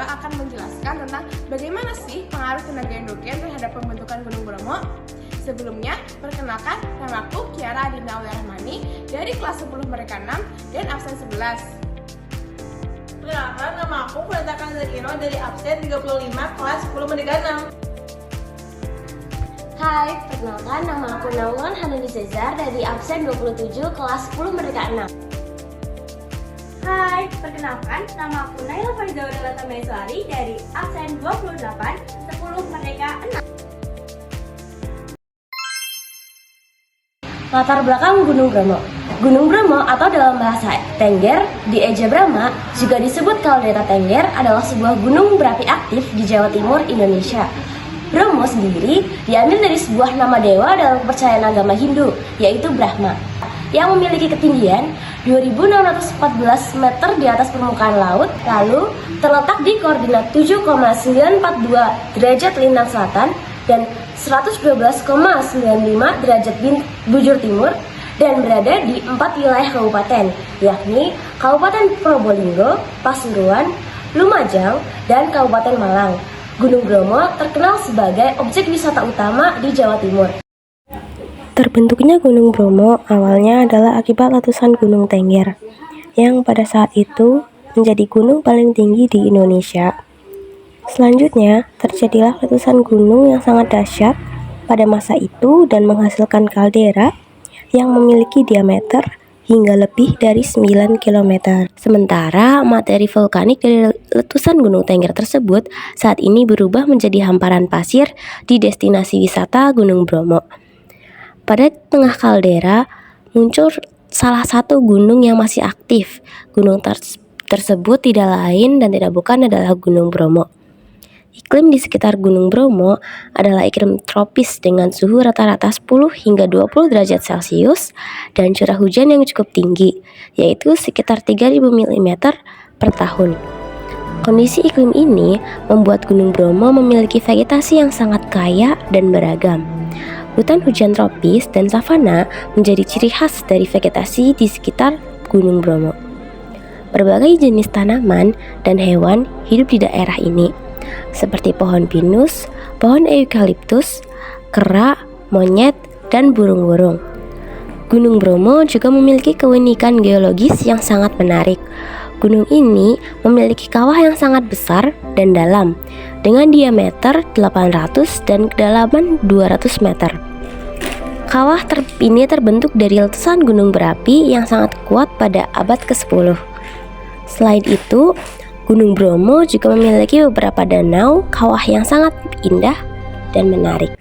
akan menjelaskan tentang bagaimana sih pengaruh tenaga endogen terhadap pembentukan Gunung Bromo. Sebelumnya, perkenalkan, namaku Kiara Adinda Rahmani dari kelas 10 Merdeka 6 dan absen 11. Perkenalkan, nama aku Prataka Zakino dari absen 35 kelas 10 Merdeka 6. Hai, perkenalkan nama aku Naulon Hanani Cesar dari absen 27 kelas 10 Merdeka 6. Hai, perkenalkan nama aku Naila Faizaura Tameswari dari absen 28 10 Merdeka 6. Latar belakang Gunung Bromo. Gunung Bromo atau dalam bahasa Tengger di Eja Brahma juga disebut kaldera Tengger adalah sebuah gunung berapi aktif di Jawa Timur Indonesia. Bromo sendiri diambil dari sebuah nama dewa dalam kepercayaan agama Hindu, yaitu Brahma, yang memiliki ketinggian 2.614 meter di atas permukaan laut, lalu terletak di koordinat 7,942 derajat lintang selatan dan 112,95 derajat bujur timur dan berada di 4 wilayah kabupaten, yakni Kabupaten Probolinggo, Pasuruan, Lumajang, dan Kabupaten Malang. Gunung Bromo terkenal sebagai objek wisata utama di Jawa Timur. Terbentuknya Gunung Bromo awalnya adalah akibat letusan Gunung Tengger, yang pada saat itu menjadi gunung paling tinggi di Indonesia. Selanjutnya, terjadilah letusan gunung yang sangat dahsyat pada masa itu dan menghasilkan kaldera yang memiliki diameter hingga lebih dari 9 km. Sementara materi vulkanik dari letusan Gunung Tengger tersebut saat ini berubah menjadi hamparan pasir di destinasi wisata Gunung Bromo. Pada tengah kaldera muncul salah satu gunung yang masih aktif. Gunung tersebut tidak lain dan tidak bukan adalah Gunung Bromo. Iklim di sekitar Gunung Bromo adalah iklim tropis dengan suhu rata-rata 10 hingga 20 derajat Celcius dan curah hujan yang cukup tinggi, yaitu sekitar 3.000 mm per tahun. Kondisi iklim ini membuat Gunung Bromo memiliki vegetasi yang sangat kaya dan beragam. Hutan hujan tropis dan savana menjadi ciri khas dari vegetasi di sekitar Gunung Bromo. Berbagai jenis tanaman dan hewan hidup di daerah ini, seperti pohon pinus, pohon eukaliptus, kera, monyet, dan burung-burung. Gunung Bromo juga memiliki keunikan geologis yang sangat menarik. Gunung ini memiliki kawah yang sangat besar dan dalam, dengan diameter 800 dan kedalaman 200 meter. Kawah ini terbentuk dari letusan gunung berapi yang sangat kuat pada abad ke-10. Selain itu, Gunung Bromo juga memiliki beberapa danau kawah yang sangat indah dan menarik.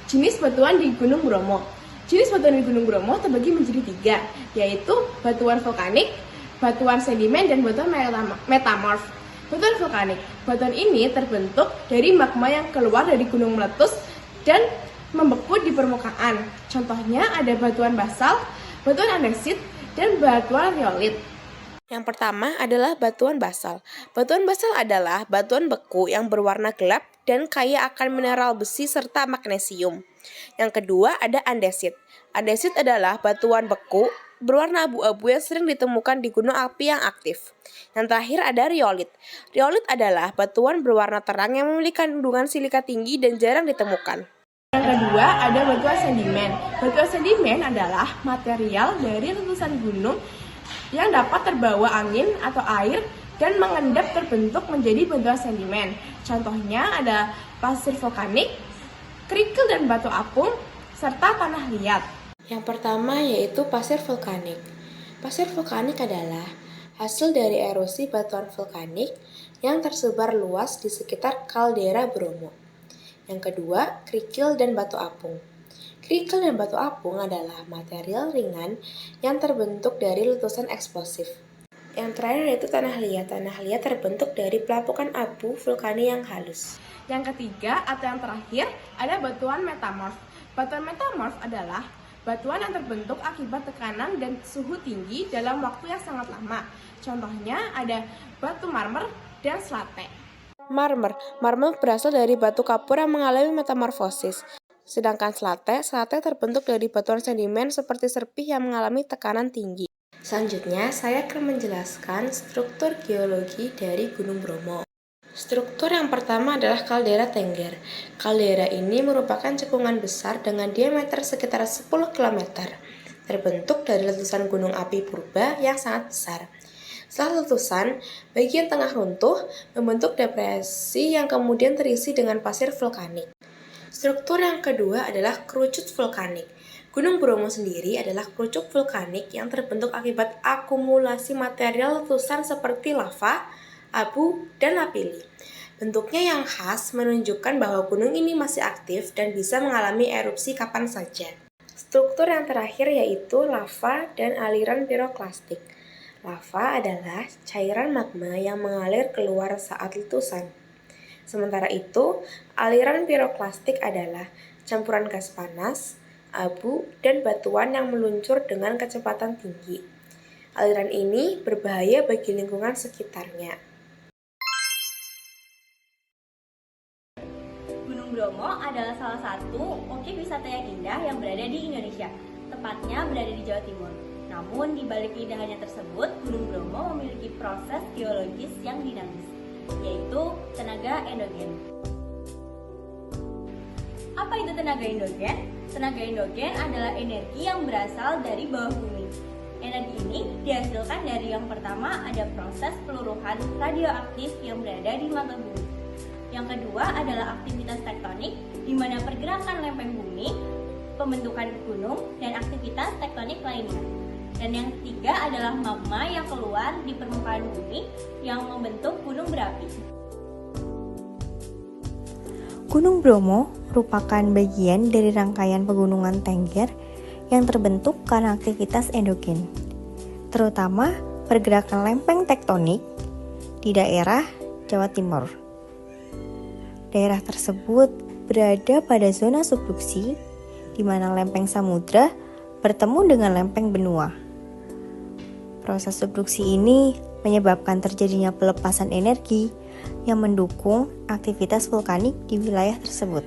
Jenis batuan di Gunung Bromo. Jenis batuan di Gunung Bromo terbagi menjadi 3, yaitu batuan vulkanik, batuan sedimen, dan batuan metamorf. Batuan vulkanik. Batuan ini terbentuk dari magma yang keluar dari gunung meletus dan membeku di permukaan. Contohnya ada batuan basal, batuan andesit, dan batuan riolit. Yang pertama adalah batuan basal. Batuan basal adalah batuan beku yang berwarna gelap dan kaya akan mineral besi serta magnesium. Yang kedua ada andesit. Andesit adalah batuan beku berwarna abu-abu yang sering ditemukan di gunung api yang aktif. Yang terakhir ada riolit. Riolit adalah batuan berwarna terang yang memiliki kandungan silika tinggi dan jarang ditemukan. Yang kedua ada batuan sedimen. Batuan sedimen adalah material dari letusan gunung yang dapat terbawa angin atau air dan mengendap terbentuk menjadi batuan sedimen. Contohnya ada pasir vulkanik, kerikil dan batu apung, serta tanah liat. Yang pertama yaitu pasir vulkanik. Pasir vulkanik adalah hasil dari erosi batuan vulkanik yang tersebar luas di sekitar kaldera Bromo. Yang kedua, kerikil dan batu apung. Kerikil dan batu apung adalah material ringan yang terbentuk dari letusan eksplosif. Yang terakhir yaitu tanah liat. Tanah liat terbentuk dari pelapukan abu vulkanik yang halus. Yang ketiga atau yang terakhir ada batuan metamorf. Batuan metamorf adalah batuan yang terbentuk akibat tekanan dan suhu tinggi dalam waktu yang sangat lama. Contohnya ada batu marmer dan slate. Marmer berasal dari batu kapur yang mengalami metamorfosis. Sedangkan slate terbentuk dari batuan sedimen seperti serpih yang mengalami tekanan tinggi. Selanjutnya, saya akan menjelaskan struktur geologi dari Gunung Bromo. Struktur yang pertama adalah kaldera Tengger. Kaldera ini merupakan cekungan besar dengan diameter sekitar 10 km, terbentuk dari letusan gunung api purba yang sangat besar. Setelah letusan, bagian tengah runtuh membentuk depresi yang kemudian terisi dengan pasir vulkanik. Struktur yang kedua adalah kerucut vulkanik. Gunung Bromo sendiri adalah kerucut vulkanik yang terbentuk akibat akumulasi material letusan seperti lava, abu, dan lapilli. Bentuknya yang khas menunjukkan bahwa gunung ini masih aktif dan bisa mengalami erupsi kapan saja. Struktur yang terakhir yaitu lava dan aliran piroklastik. Lava adalah cairan magma yang mengalir keluar saat letusan. Sementara itu, aliran piroklastik adalah campuran gas panas, abu, dan batuan yang meluncur dengan kecepatan tinggi. Aliran ini berbahaya bagi lingkungan sekitarnya. Gunung Bromo adalah salah satu objek wisata yang indah yang berada di Indonesia, tepatnya berada di Jawa Timur. Namun, di balik keindahannya tersebut, Gunung Bromo memiliki proses geologis yang dinamis, yaitu tenaga endogen. Apa itu tenaga endogen? Tenaga endogen adalah energi yang berasal dari bawah bumi. Energi ini dihasilkan dari yang pertama ada proses peluruhan radioaktif yang berada di mantel bumi. Yang kedua adalah aktivitas tektonik, di mana pergerakan lempeng bumi, pembentukan gunung, dan aktivitas tektonik lainnya. Dan yang ketiga adalah magma yang keluar di permukaan bumi yang membentuk gunung berapi. Gunung Bromo merupakan bagian dari rangkaian pegunungan Tengger yang terbentuk karena aktivitas endogen, terutama pergerakan lempeng tektonik di daerah Jawa Timur. Daerah tersebut berada pada zona subduksi, di mana lempeng samudra bertemu dengan lempeng benua. Proses subduksi ini menyebabkan terjadinya pelepasan energi yang mendukung aktivitas vulkanik di wilayah tersebut.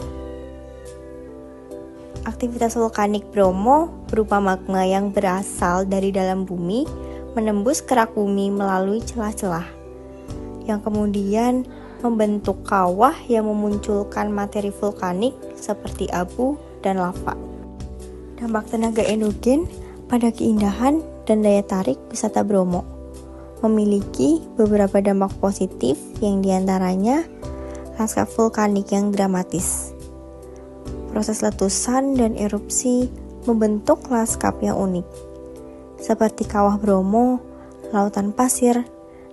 Aktivitas vulkanik Bromo berupa magma yang berasal dari dalam bumi menembus kerak bumi melalui celah-celah, yang kemudian membentuk kawah yang memunculkan materi vulkanik seperti abu dan lava. Dampak tenaga endogen pada keindahan dan daya tarik wisata Bromo memiliki beberapa dampak positif, yang diantaranya lanskap vulkanik yang dramatis. Proses letusan dan erupsi membentuk lanskap yang unik, seperti kawah Bromo, lautan pasir,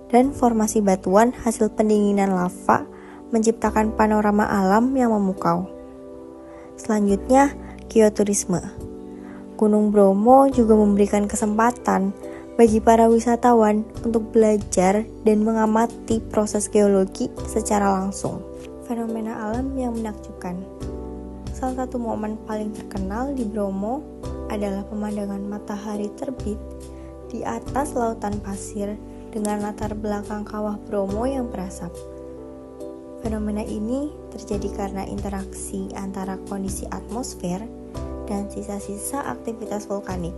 dan formasi batuan hasil pendinginan lava menciptakan panorama alam yang memukau. Selanjutnya, geoturisme. Gunung Bromo juga memberikan kesempatan bagi para wisatawan untuk belajar dan mengamati proses geologi secara langsung. Fenomena alam yang menakjubkan. Salah satu momen paling terkenal di Bromo adalah pemandangan matahari terbit di atas lautan pasir dengan latar belakang kawah Bromo yang berasap. Fenomena ini terjadi karena interaksi antara kondisi atmosfer dan sisa-sisa aktivitas vulkanik,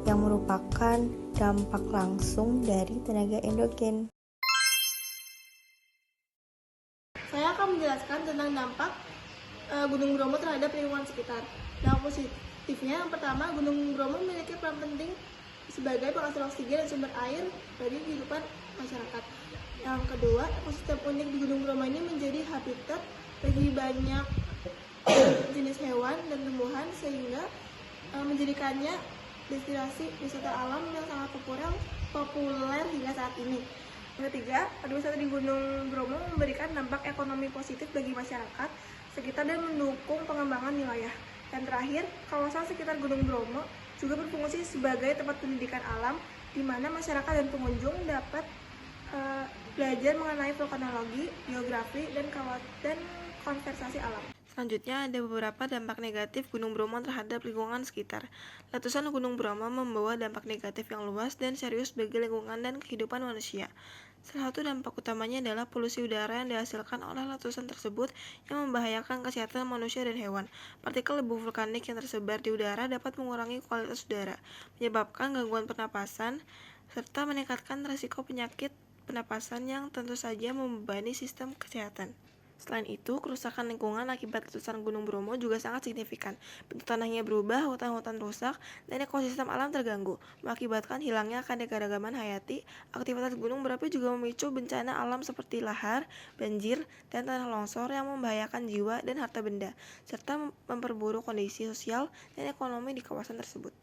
yang merupakan dampak langsung dari tenaga endogen. Saya akan menjelaskan tentang dampak Gunung Bromo terhadap lingkungan sekitar. Dampak positifnya, yang pertama, Gunung Bromo memiliki peran penting sebagai penghasil oksigen dan sumber air bagi kehidupan masyarakat. Yang kedua, ekosistem unik di Gunung Bromo ini menjadi habitat bagi banyak jenis hewan dan tumbuhan, sehingga menjadikannya destinasi wisata alam yang sangat populer hingga saat ini. Yang ketiga, pariwisata di Gunung Bromo memberikan dampak ekonomi positif bagi masyarakat sekitar dan mendukung pengembangan wilayah. Dan terakhir, kawasan sekitar Gunung Bromo juga berfungsi sebagai tempat pendidikan alam, di mana masyarakat dan pengunjung dapat belajar mengenai vulkanologi, geografi, dan konservasi alam. Selanjutnya ada beberapa dampak negatif Gunung Bromo terhadap lingkungan sekitar. Letusan Gunung Bromo membawa dampak negatif yang luas dan serius bagi lingkungan dan kehidupan manusia. Salah satu dampak utamanya adalah polusi udara yang dihasilkan oleh letusan tersebut yang membahayakan kesehatan manusia dan hewan. Partikel debu vulkanik yang tersebar di udara dapat mengurangi kualitas udara, menyebabkan gangguan pernapasan, serta meningkatkan risiko penyakit pernapasan yang tentu saja membebani sistem kesehatan. Selain itu, kerusakan lingkungan akibat letusan Gunung Bromo juga sangat signifikan. Bentuk tanahnya berubah, hutan-hutan rusak, dan ekosistem alam terganggu, mengakibatkan hilangnya keanekaragaman hayati. Aktivitas gunung berapi juga memicu bencana alam seperti lahar, banjir, dan tanah longsor yang membahayakan jiwa dan harta benda, serta memperburuk kondisi sosial dan ekonomi di kawasan tersebut.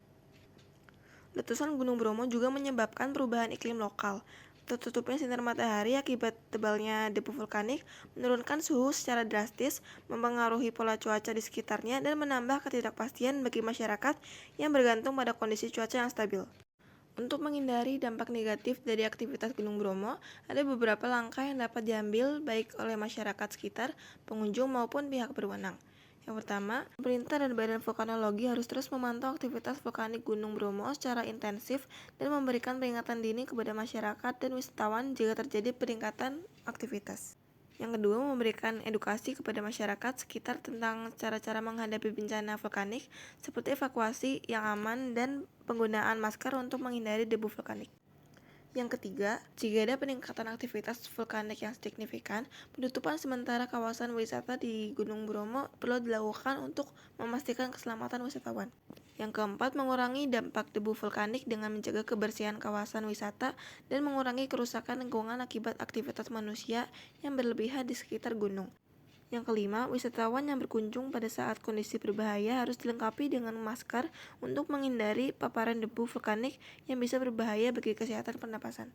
Letusan Gunung Bromo juga menyebabkan perubahan iklim lokal. Tertutupnya sinar matahari akibat tebalnya debu vulkanik menurunkan suhu secara drastis, mempengaruhi pola cuaca di sekitarnya, dan menambah ketidakpastian bagi masyarakat yang bergantung pada kondisi cuaca yang stabil. Untuk menghindari dampak negatif dari aktivitas Gunung Bromo, ada beberapa langkah yang dapat diambil baik oleh masyarakat sekitar, pengunjung maupun pihak berwenang. Yang pertama, pemerintah dan Badan Vulkanologi harus terus memantau aktivitas vulkanik Gunung Bromo secara intensif dan memberikan peringatan dini kepada masyarakat dan wisatawan jika terjadi peningkatan aktivitas. Yang kedua, memberikan edukasi kepada masyarakat sekitar tentang cara-cara menghadapi bencana vulkanik seperti evakuasi yang aman dan penggunaan masker untuk menghindari debu vulkanik. Yang ketiga, jika ada peningkatan aktivitas vulkanik yang signifikan, penutupan sementara kawasan wisata di Gunung Bromo perlu dilakukan untuk memastikan keselamatan wisatawan. Yang keempat, mengurangi dampak debu vulkanik dengan menjaga kebersihan kawasan wisata dan mengurangi kerusakan lingkungan akibat aktivitas manusia yang berlebihan di sekitar gunung. Yang kelima, wisatawan yang berkunjung pada saat kondisi berbahaya harus dilengkapi dengan masker untuk menghindari paparan debu vulkanik yang bisa berbahaya bagi kesehatan pernapasan.